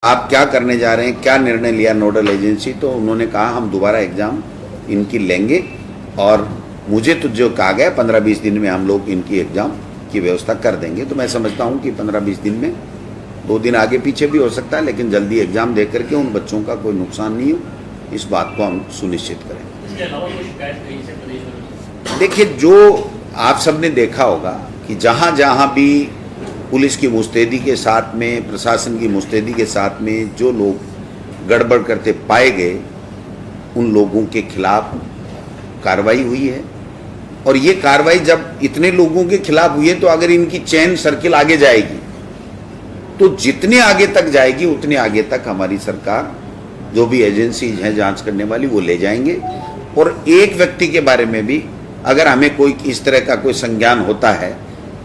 आप क्या करने जा रहे हैं, क्या निर्णय लिया नोडल एजेंसी? तो उन्होंने कहा हम दोबारा एग्ज़ाम इनकी लेंगे और मुझे तो जो कहा गया 15-20 दिन में हम लोग इनकी एग्ज़ाम की व्यवस्था कर देंगे। तो मैं समझता हूं कि 15-20 दिन में 2 दिन आगे पीछे भी हो सकता है, लेकिन जल्दी एग्ज़ाम दे करके उन बच्चों का कोई नुकसान नहीं हो, इस बात को हम सुनिश्चित करें। इसके अलावा कोई शिकायत कहीं से प्रदेश में? देखिए, जो आप सबने देखा होगा कि जहाँ जहाँ भी पुलिस की मुस्तैदी के साथ में, प्रशासन की मुस्तैदी के साथ में जो लोग गड़बड़ करते पाए गए, उन लोगों के खिलाफ कार्रवाई हुई है। और ये कार्रवाई जब इतने लोगों के खिलाफ हुई है, तो अगर इनकी चेन सर्किल आगे जाएगी तो जितने आगे तक जाएगी उतने आगे तक हमारी सरकार, जो भी एजेंसीज हैं जांच करने वाली, वो ले जाएंगे। और एक व्यक्ति के बारे में भी अगर हमें कोई इस तरह का कोई संज्ञान होता है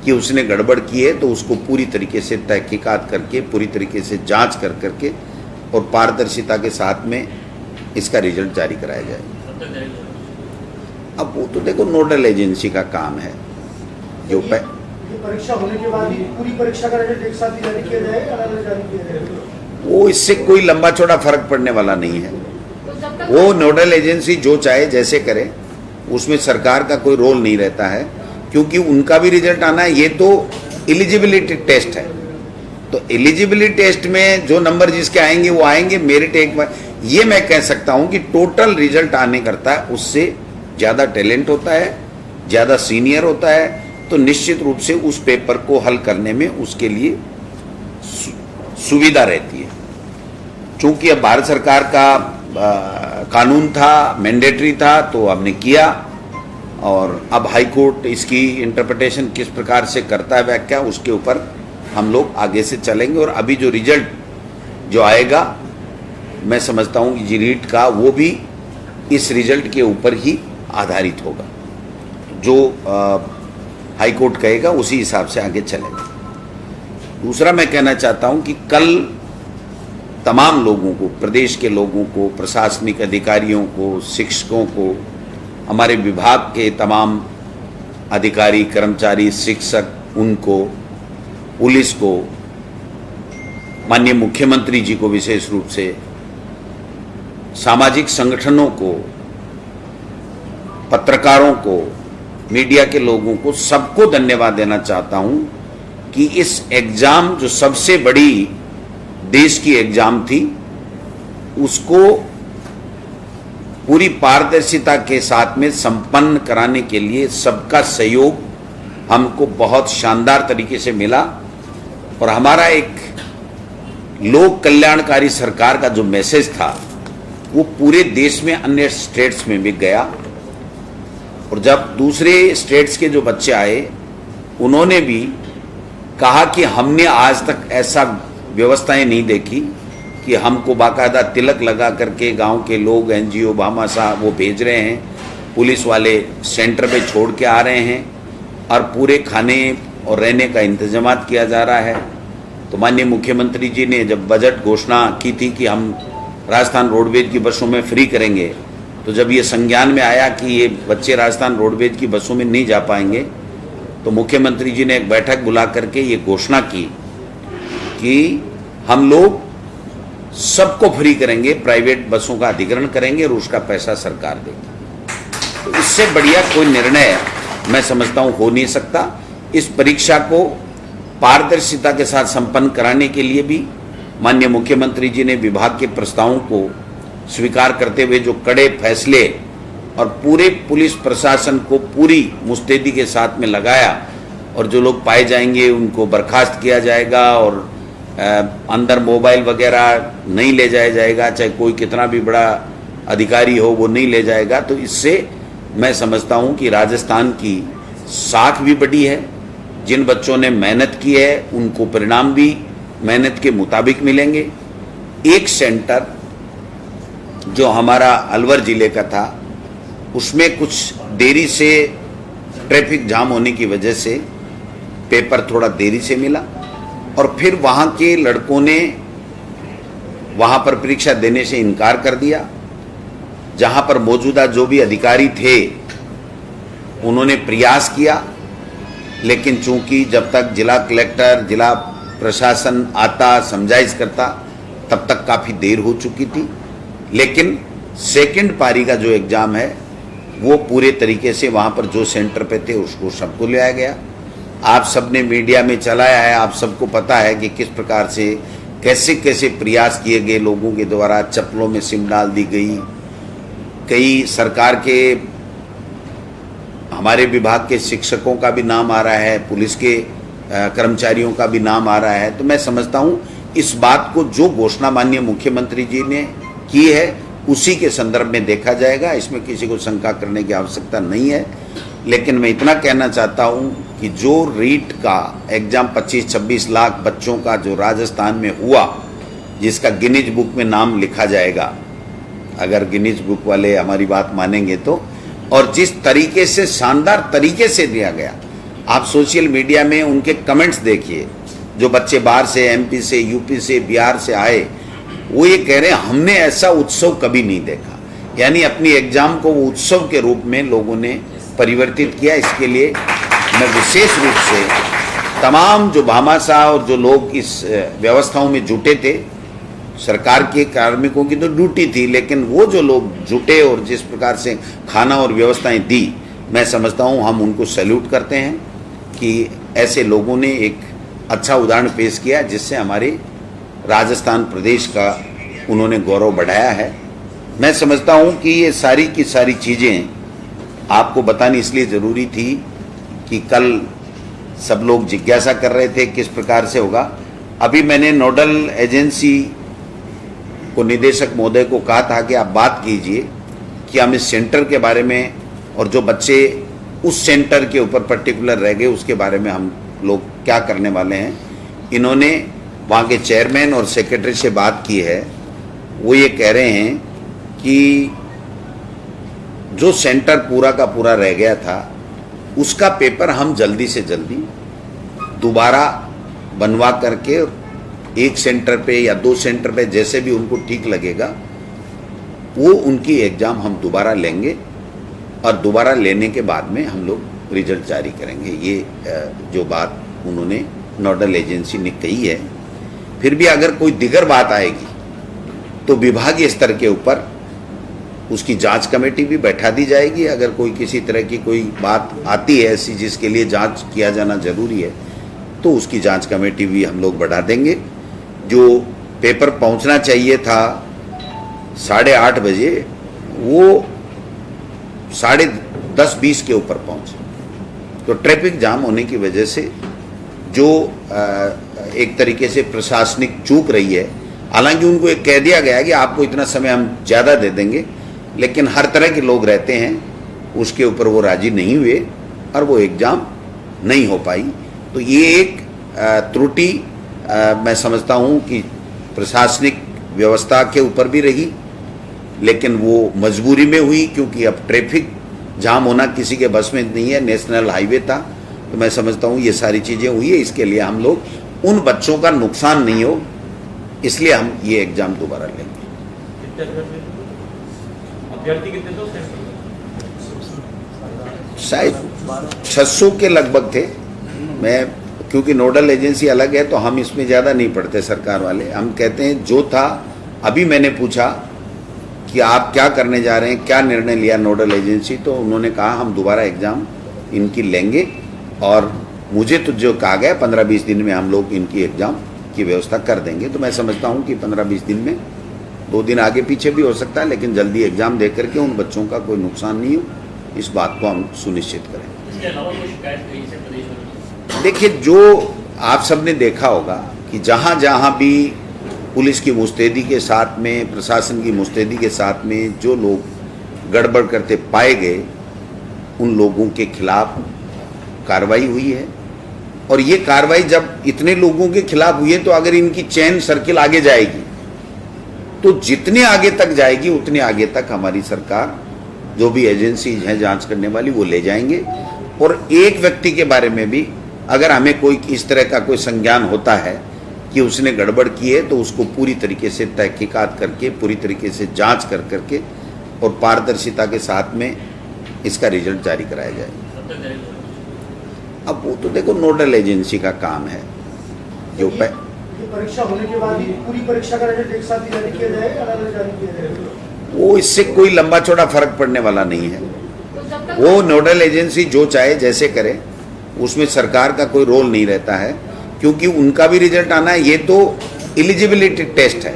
कि उसने गड़बड़ की है, तो उसको पूरी तरीके से तहकीकात करके, पूरी तरीके से जांच कर करके और पारदर्शिता के साथ में इसका रिजल्ट जारी कराया जाए। अब वो तो देखो नोडल एजेंसी का काम है। जो परीक्षा होने के बाद ही पूरी परीक्षा का रिजल्ट एक साथ जारी किया जाएगा, अलग-अलग जारी किया जाएगा? वो इससे कोई लंबा चौड़ा फर्क पड़ने वाला नहीं है। वो नोडल एजेंसी जो चाहे जैसे करे, उसमें सरकार का कोई रोल नहीं रहता है, क्योंकि उनका भी रिजल्ट आना है। ये तो एलिजिबिलिटी टेस्ट है, तो एलिजिबिलिटी टेस्ट में जो नंबर जिसके आएंगे वो आएंगे। मेरिट एक बार ये मैं कह सकता हूं कि टोटल रिजल्ट आने करता है, उससे ज़्यादा टैलेंट होता है, ज़्यादा सीनियर होता है, तो निश्चित रूप से उस पेपर को हल करने में उसके लिए सुविधा रहती है। चूंकि अब भारत सरकार का कानून था, मैंडेटरी था, तो हमने किया, और अब हाई कोर्ट इसकी इंटरप्रिटेशन किस प्रकार से करता है व्याख्या, उसके ऊपर हम लोग आगे से चलेंगे। और अभी जो रिजल्ट जो आएगा, मैं समझता हूं कि नीट का, वो भी इस रिजल्ट के ऊपर ही आधारित होगा। जो हाई कोर्ट कहेगा उसी हिसाब से आगे चलेगा। दूसरा मैं कहना चाहता हूं कि कल तमाम लोगों को, प्रदेश के लोगों को, प्रशासनिक अधिकारियों को, शिक्षकों को, हमारे विभाग के तमाम अधिकारी, कर्मचारी, शिक्षक, उनको, पुलिस को, माननीय मुख्यमंत्री जी को विशेष रूप से, सामाजिक संगठनों को, पत्रकारों को, मीडिया के लोगों को, सबको धन्यवाद देना चाहता हूं कि इस एग्जाम, जो सबसे बड़ी देश की एग्जाम थी, उसको पूरी पारदर्शिता के साथ में संपन्न कराने के लिए सबका सहयोग हमको बहुत शानदार तरीके से मिला। और हमारा एक लोक कल्याणकारी सरकार का जो मैसेज था, वो पूरे देश में, अन्य स्टेट्स में भी गया। और जब दूसरे स्टेट्स के जो बच्चे आए, उन्होंने भी कहा कि हमने आज तक ऐसा व्यवस्थाएं नहीं देखी कि हमको बाकायदा तिलक लगा करके गांव के लोग, एनजीओ, भामाशाह वो भेज रहे हैं, पुलिस वाले सेंटर पे छोड़ के आ रहे हैं, और पूरे खाने और रहने का इंतजाम किया जा रहा है। तो माननीय मुख्यमंत्री जी ने जब बजट घोषणा की थी कि हम राजस्थान रोडवेज की बसों में फ्री करेंगे, तो जब ये संज्ञान में आया कि ये बच्चे राजस्थान रोडवेज की बसों में नहीं जा पाएंगे, तो मुख्यमंत्री जी ने एक बैठक बुला करके ये घोषणा की कि हम लोग सबको फ्री करेंगे, प्राइवेट बसों का अधिग्रहण करेंगे और उसका पैसा सरकार देगी। तो इससे बढ़िया कोई निर्णय मैं समझता हूं हो नहीं सकता। इस परीक्षा को पारदर्शिता के साथ संपन्न कराने के लिए भी माननीय मुख्यमंत्री जी ने विभाग के प्रस्तावों को स्वीकार करते हुए जो कड़े फैसले और पूरे पुलिस प्रशासन को पूरी मुस्तैदी के साथ में लगाया, और जो लोग पाए जाएंगे उनको बर्खास्त किया जाएगा, और अंदर मोबाइल वगैरह नहीं ले जाया जाएगा, चाहे कोई कितना भी बड़ा अधिकारी हो वो नहीं ले जाएगा। तो इससे मैं समझता हूं कि राजस्थान की साख भी बड़ी है। जिन बच्चों ने मेहनत की है उनको परिणाम भी मेहनत के मुताबिक मिलेंगे। एक सेंटर जो हमारा अलवर जिले का था, उसमें कुछ देरी से, ट्रैफिक जाम होने की वजह से पेपर थोड़ा देरी से मिला, और फिर वहाँ के लड़कों ने वहाँ पर परीक्षा देने से इनकार कर दिया। जहाँ पर मौजूदा जो भी अधिकारी थे उन्होंने प्रयास किया, लेकिन चूंकि जब तक जिला कलेक्टर, जिला प्रशासन आता, समझाइश करता, तब तक काफ़ी देर हो चुकी थी, लेकिन सेकंड पारी का जो एग्ज़ाम है वो पूरे तरीके से वहाँ पर जो सेंटर पे थे उसको सबको ले आया गया। आप सबने मीडिया में चलाया है, आप सबको पता है कि किस प्रकार से कैसे कैसे प्रयास किए गए लोगों के द्वारा, चप्पलों में सिम डाल दी गई, कई सरकार के हमारे विभाग के शिक्षकों का भी नाम आ रहा है, पुलिस के कर्मचारियों का भी नाम आ रहा है। तो मैं समझता हूँ इस बात को जो घोषणा माननीय मुख्यमंत्री जी ने की है उसी के संदर्भ में देखा जाएगा, इसमें किसी को शंका करने की आवश्यकता नहीं है। लेकिन मैं इतना कहना चाहता हूँ कि जो रीट का एग्ज़ाम 25-26 लाख बच्चों का जो राजस्थान में हुआ, जिसका गिनीज बुक में नाम लिखा जाएगा, अगर गिनीज बुक वाले हमारी बात मानेंगे तो, और जिस तरीके से शानदार तरीके से दिया गया, आप सोशल मीडिया में उनके कमेंट्स देखिए, जो बच्चे बाहर से, एमपी से, यूपी से, बिहार से आए, वो ये कह रहे हैं हमने ऐसा उत्सव कभी नहीं देखा। यानी अपनी एग्जाम को वो उत्सव के रूप में लोगों ने परिवर्तित किया। इसके लिए मैं विशेष रूप से तमाम जो भामाशाह और जो लोग इस व्यवस्थाओं में जुटे थे, सरकार के कार्मिकों की तो ड्यूटी थी, लेकिन वो जो लोग जुटे और जिस प्रकार से खाना और व्यवस्थाएं दी, मैं समझता हूँ हम उनको सैल्यूट करते हैं कि ऐसे लोगों ने एक अच्छा उदाहरण पेश किया जिससे हमारे राजस्थान प्रदेश का उन्होंने गौरव बढ़ाया है। मैं समझता हूँ कि ये सारी की सारी चीज़ें आपको बतानी इसलिए ज़रूरी थी कि कल सब लोग जिज्ञासा कर रहे थे किस प्रकार से होगा। अभी मैंने नोडल एजेंसी को, निदेशक महोदय को कहा था कि आप बात कीजिए कि हम इस सेंटर के बारे में और जो बच्चे उस सेंटर के ऊपर पर्टिकुलर रह गए उसके बारे में हम लोग क्या करने वाले हैं। इन्होंने वहाँ के चेयरमैन और सेक्रेटरी से बात की है, वो ये कह रहे हैं कि जो सेंटर पूरा का पूरा रह गया था उसका पेपर हम जल्दी से जल्दी दोबारा बनवा करके एक सेंटर पे या 2 सेंटर पे जैसे भी उनको ठीक लगेगा वो उनकी एग्ज़ाम हम दोबारा लेंगे और दोबारा लेने के बाद में हम लोग रिजल्ट जारी करेंगे। ये जो बात उन्होंने नोडल एजेंसी ने कही है। फिर भी अगर कोई दिगर बात आएगी तो विभागीय स्तर के ऊपर उसकी जांच कमेटी भी बैठा दी जाएगी। अगर कोई किसी तरह की कोई बात आती है ऐसी जिसके लिए जांच किया जाना जरूरी है तो उसकी जांच कमेटी भी हम लोग बढ़ा देंगे। जो पेपर पहुंचना चाहिए था 8:30 बजे, वो 10:20 के ऊपर पहुंचे। तो ट्रैफिक जाम होने की वजह से जो एक तरीके से प्रशासनिक चूक रही है, हालांकि उनको एक कह दिया गया है कि आपको इतना समय हम ज़्यादा दे देंगे, लेकिन हर तरह के लोग रहते हैं, उसके ऊपर वो राजी नहीं हुए और वो एग्ज़ाम नहीं हो पाई। तो ये एक त्रुटि मैं समझता हूँ कि प्रशासनिक व्यवस्था के ऊपर भी रही, लेकिन वो मजबूरी में हुई क्योंकि अब ट्रैफिक जाम होना किसी के बस में नहीं है, नेशनल हाईवे था। तो मैं समझता हूँ ये सारी चीज़ें हुई है, इसके लिए हम लोग उन बच्चों का नुकसान नहीं हो इसलिए हम ये एग्ज़ाम दोबारा लेंगे। अभ्यर्थी कितने थे? शायद 600 के लगभग थे। मैं क्योंकि नोडल एजेंसी अलग है तो हम इसमें ज़्यादा नहीं पढ़ते सरकार वाले, हम कहते हैं जो था। अभी मैंने पूछा कि आप क्या करने जा रहे हैं, क्या निर्णय लिया नोडल एजेंसी, तो उन्होंने कहा हम दोबारा एग्ज़ाम इनकी लेंगे और मुझे तो जो कहा गया 15-20 दिन में हम लोग इनकी एग्ज़ाम की व्यवस्था कर देंगे। तो मैं समझता हूँ कि 15-20 दिन में, 2 दिन आगे पीछे भी हो सकता है, लेकिन जल्दी एग्ज़ाम दे करके उन बच्चों का कोई नुकसान नहीं हो, इस बात को हम सुनिश्चित करें। इसके अलावा कोई शिकायत कहीं से प्रदेश में? देखिए, जो आप सबने देखा होगा कि जहाँ जहाँ भी पुलिस की मुस्तैदी के साथ में, प्रशासन की मुस्तैदी के साथ में जो लोग गड़बड़ करते पाए गए, उन लोगों के खिलाफ कार्रवाई हुई है। और ये कार्रवाई जब इतने लोगों के खिलाफ हुई है तो अगर इनकी चेन सर्किल आगे जाएगी तो जितने आगे तक जाएगी उतने आगे तक हमारी सरकार, जो भी एजेंसीज हैं जांच करने वाली, वो ले जाएंगे। और एक व्यक्ति के बारे में भी अगर हमें कोई इस तरह का कोई संज्ञान होता है कि उसने गड़बड़ की है तो उसको पूरी तरीके से तहकीकात करके, पूरी तरीके से जांच कर करके और पारदर्शिता के साथ में इसका रिजल्ट जारी कराया जाए। अब वो तो देखो नोडल एजेंसी का काम है। जो कि परीक्षा होने के बाद ही पूरी परीक्षा का रिजल्ट एक साथ ही जारी किया जाएगा, अलग अलग जारी किया जाएगा? वो इससे कोई लंबा चौड़ा फर्क पड़ने वाला नहीं है। वो नोडल एजेंसी जो चाहे जैसे करे, उसमें सरकार का कोई रोल नहीं रहता है, क्योंकि उनका भी रिजल्ट आना है। ये तो एलिजिबिलिटी टेस्ट है,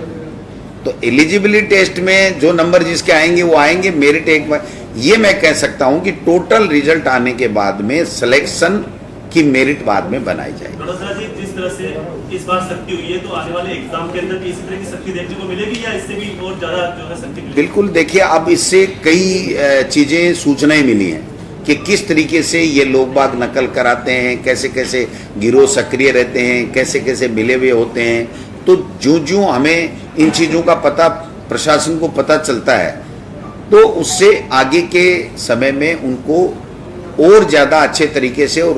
तो एलिजिबिलिटी टेस्ट में जो नंबर जिसके आएंगे वो आएंगे। मेरिट एक बार ये मैं कह सकता हूं कि टोटल रिजल्ट आने के बाद में सिलेक्शन की मेरिट बाद में बनाई जाएगी। बड़ोदरा जी, जिस तरह से इस बार सख्ती हुई है, तो आने वाले एग्जाम के अंदर भी इसी तरह की सख्ती देखने को मिलेगी या इससे भी और ज्यादा जो है सख्ती? बिल्कुल, देखिए अब इससे कई चीजें सूचनाएं मिली हैं कि किस तरीके से ये लोग बाग नकल कराते हैं, कैसे कैसे गिरोह सक्रिय रहते हैं, कैसे कैसे मिले हुए होते हैं। तो जो हमें इन चीजों का पता प्रशासन को पता चलता है, तो उससे आगे के समय में उनको और ज़्यादा अच्छे तरीके से और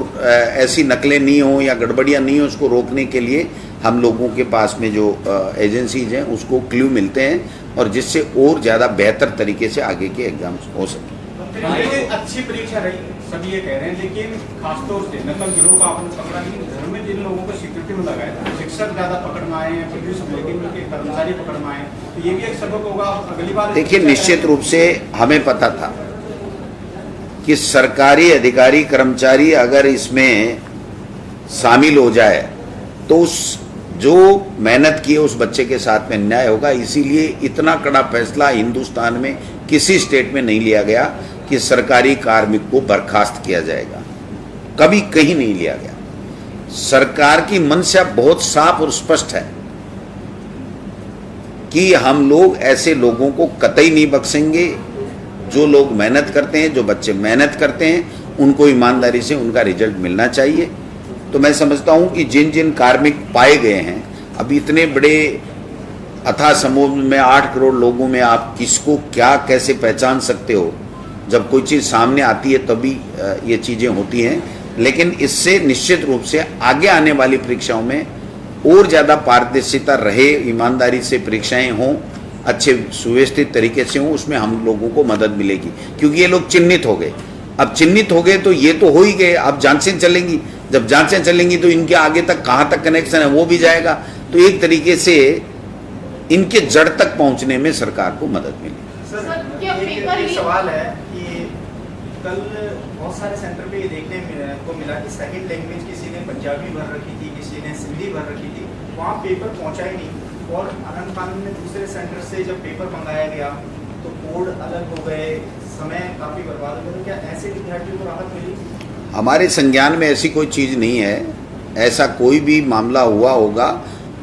ऐसी नकलें नहीं हो या गड़बड़ियाँ नहीं हो, उसको रोकने के लिए हम लोगों के पास में जो एजेंसीज हैं उसको क्लू मिलते हैं, और जिससे और ज़्यादा बेहतर तरीके से आगे के एग्जाम्स हो सके। अच्छी परीक्षा रही, सभी ये कह रहे हैं, लेकिन खासतौर से नकल गिरोह का आपने पकड़ा, लेकिन घर में जिन लोगों को सिक्योरिटी में लगाया था, शिक्षक ज्यादा पकड़ में आए हैं, पुलिस के कर्मचारी पकड़ में आए, तो ये भी एक सबक होगा अगली बार। देखिए, निश्चित रूप से हमें पता था कि सरकारी अधिकारी कर्मचारी अगर इसमें शामिल हो जाए तो उस जो मेहनत की है उस बच्चे के साथ में अन्याय होगा। इसीलिए इतना कड़ा फैसला हिंदुस्तान में किसी स्टेट में नहीं लिया गया कि सरकारी कार्मिक को बर्खास्त किया जाएगा, कभी कहीं नहीं लिया गया। सरकार की मंशा बहुत साफ और स्पष्ट है कि हम लोग ऐसे लोगों को कतई नहीं बख्शेंगे। जो लोग मेहनत करते हैं, जो बच्चे मेहनत करते हैं, उनको ईमानदारी से उनका रिजल्ट मिलना चाहिए। तो मैं समझता हूं कि जिन जिन कार्मिक पाए गए हैं, अब इतने बड़े अथाह समूह में 8 करोड़ लोगों में आप किसको क्या कैसे पहचान सकते हो? जब कोई चीज़ सामने आती है तभी ये चीज़ें होती हैं। लेकिन इससे निश्चित रूप से आगे आने वाली परीक्षाओं में और ज़्यादा पारदर्शिता रहे, ईमानदारी से परीक्षाएं हों, अच्छे सुव्यवस्थित तरीके से हों, उसमें हम लोगों को मदद मिलेगी। क्योंकि ये लोग चिन्हित हो गए, अब चिन्हित हो गए तो ये तो हो ही गए, अब जांचें चलेंगी। जब जांचें चलेंगी तो इनके आगे तक कहाँ तक कनेक्शन है वो भी जाएगा। तो एक तरीके से इनके जड़ तक पहुंचने में सरकार को मदद मिलेगी। एक सवाल है कि कल बहुत सारे सेंटर पे ये देखने को मिला कि सेकंड लैंग्वेज किसी ने पंजाबी भर रखी थी, किसी ने सिंधी भर रखी थी, वहाँ पेपर पहुँचा ही नहीं। और आनंद कानून में दूसरे सेंटर से जब पेपर मंगाया गया तो कोड अलग हो गए, समय काफ़ी बर्बाद हो गया। तो क्या ऐसे विद्यार्थियों को राहत मिली? हमारे संज्ञान में ऐसी कोई चीज़ नहीं है। ऐसा कोई भी मामला हुआ होगा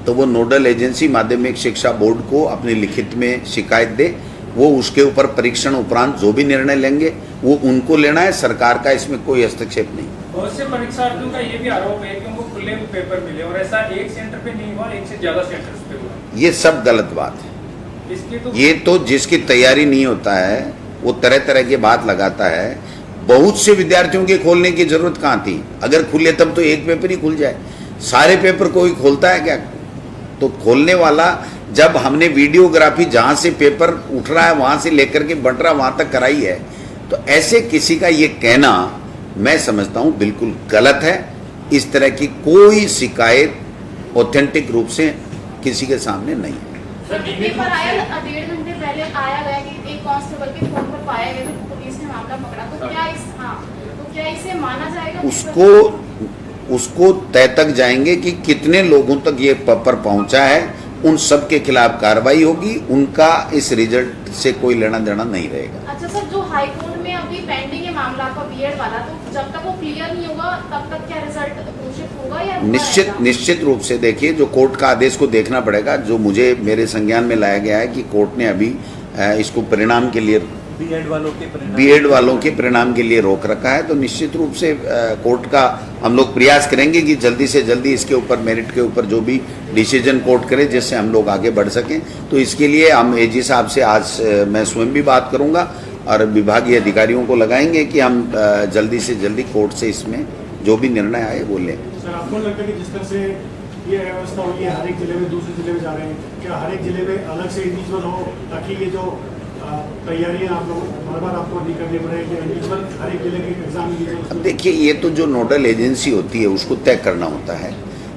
तो वो नोडल एजेंसी माध्यमिक शिक्षा बोर्ड को अपने लिखित में शिकायत दे, वो उसके ऊपर परीक्षण उपरांत जो भी निर्णय लेंगे वो उनको लेना है। सरकार का इसमें कोई हस्तक्षेप नहीं। बहुत से परीक्षार्थियों का ये भी आरोप है कि उनको खुले पेपर मिले और ऐसा एक सेंटर पे नहीं हुआ, एक से ज्यादा सेंटर्स पे हुआ। ये सब गलत बात है। ये तो जिसकी तैयारी नहीं होता है वो तरह तरह की बात लगाता है। बहुत से विद्यार्थियों के खोलने की जरूरत कहाँ थी? अगर खुले तब तो एक पेपर ही खुल जाए। सारे पेपर कोई खोलता है क्या? तो खोलने वाला, जब हमने वीडियोग्राफी जहाँ से पेपर उठ रहा है वहाँ से लेकर के बढ़ रहा वहाँ तक कराई है, तो ऐसे किसी का ये कहना मैं समझता हूँ बिल्कुल गलत है। इस तरह की कोई शिकायत ऑथेंटिक रूप से किसी के सामने नहीं है। पेपर आया 1.5 घंटे पहले आया गया कि एक कांस्टेबल के फोन पर पाया गया तो पुलिस ने मामला पकड़ा, तो क्या इसे माना जाएगा? उसको तय तक जाएंगे कि कितने लोगों तक ये पेपर पहुंचा है, उन सब के खिलाफ कार्रवाई होगी। उनका इस रिजल्ट से कोई लेना देना नहीं रहेगा। अच्छा सर, जो हाई कोर्ट में अभी पेंडिंग है मामला आपका बीएड वाला, तो जब तक वो क्लियर नहीं होगा तब तक क्या रिजल्ट घोषित होगा या निश्चित रूप से देखिए, जो कोर्ट का आदेश को देखना पड़ेगा। जो मुझे मेरे संज्ञान में लाया गया है कि कोर्ट ने अभी इसको परिणाम के लिए बीएड वालों के परिणाम के लिए रोक रखा है। तो निश्चित रूप से कोर्ट का हम लोग प्रयास करेंगे कि जल्दी से जल्दी इसके ऊपर मेरिट के ऊपर जो भी डिसीजन कोर्ट करे जिससे हम लोग आगे बढ़ सकें। तो इसके लिए हम एजी साहब से आज मैं स्वयं भी बात करूंगा और विभागीय अधिकारियों को लगाएंगे कि हम जल्दी से जल्दी कोर्ट से इसमें जो भी निर्णय आए वो लें। सर, आपको लगता है कि जिस तरह से ये व्यवस्था हुई है, हर एक जिले में दूसरे जिले में जा रहे हैं, क्या हर एक जिले में अलग से इंडिविजुअल हो ताकि ये जो तैयारियां आप लोग बार-बार आपको नहीं करनी पड़े कि इंडिविजुअल हर एक जिले के एग्जाम? अब देखिए, ये तो जो नोडल एजेंसी होती है उसको तय करना होता है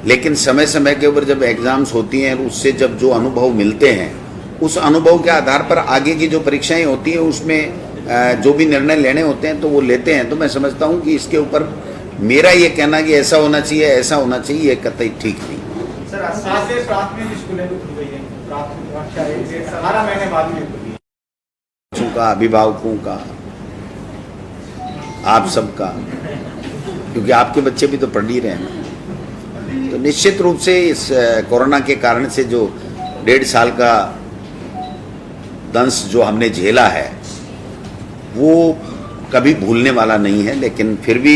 लेकिन समय समय के ऊपर जब एग्जाम्स होती हैं, उससे जब जो अनुभव मिलते हैं, उस अनुभव के आधार पर आगे की जो परीक्षाएं होती हैं उसमें जो भी निर्णय लेने होते हैं तो वो लेते हैं। तो मैं समझता हूं कि इसके ऊपर मेरा ये कहना कि ऐसा होना चाहिए, ऐसा होना चाहिए, ये कतई ठीक नहीं। सर आज से प्राथमिक स्कूलें भी खुल गई हैं, प्राथमिक कक्षा 18 महीने बाद में खुली। बच्चों का, अभिभावकों का, आप सबका, क्योंकि आपके बच्चे भी तो पढ़ ही रहे हैं ना। तो निश्चित रूप से इस कोरोना के कारण से जो 1.5 साल का दंश जो हमने झेला है वो कभी भूलने वाला नहीं है, लेकिन फिर भी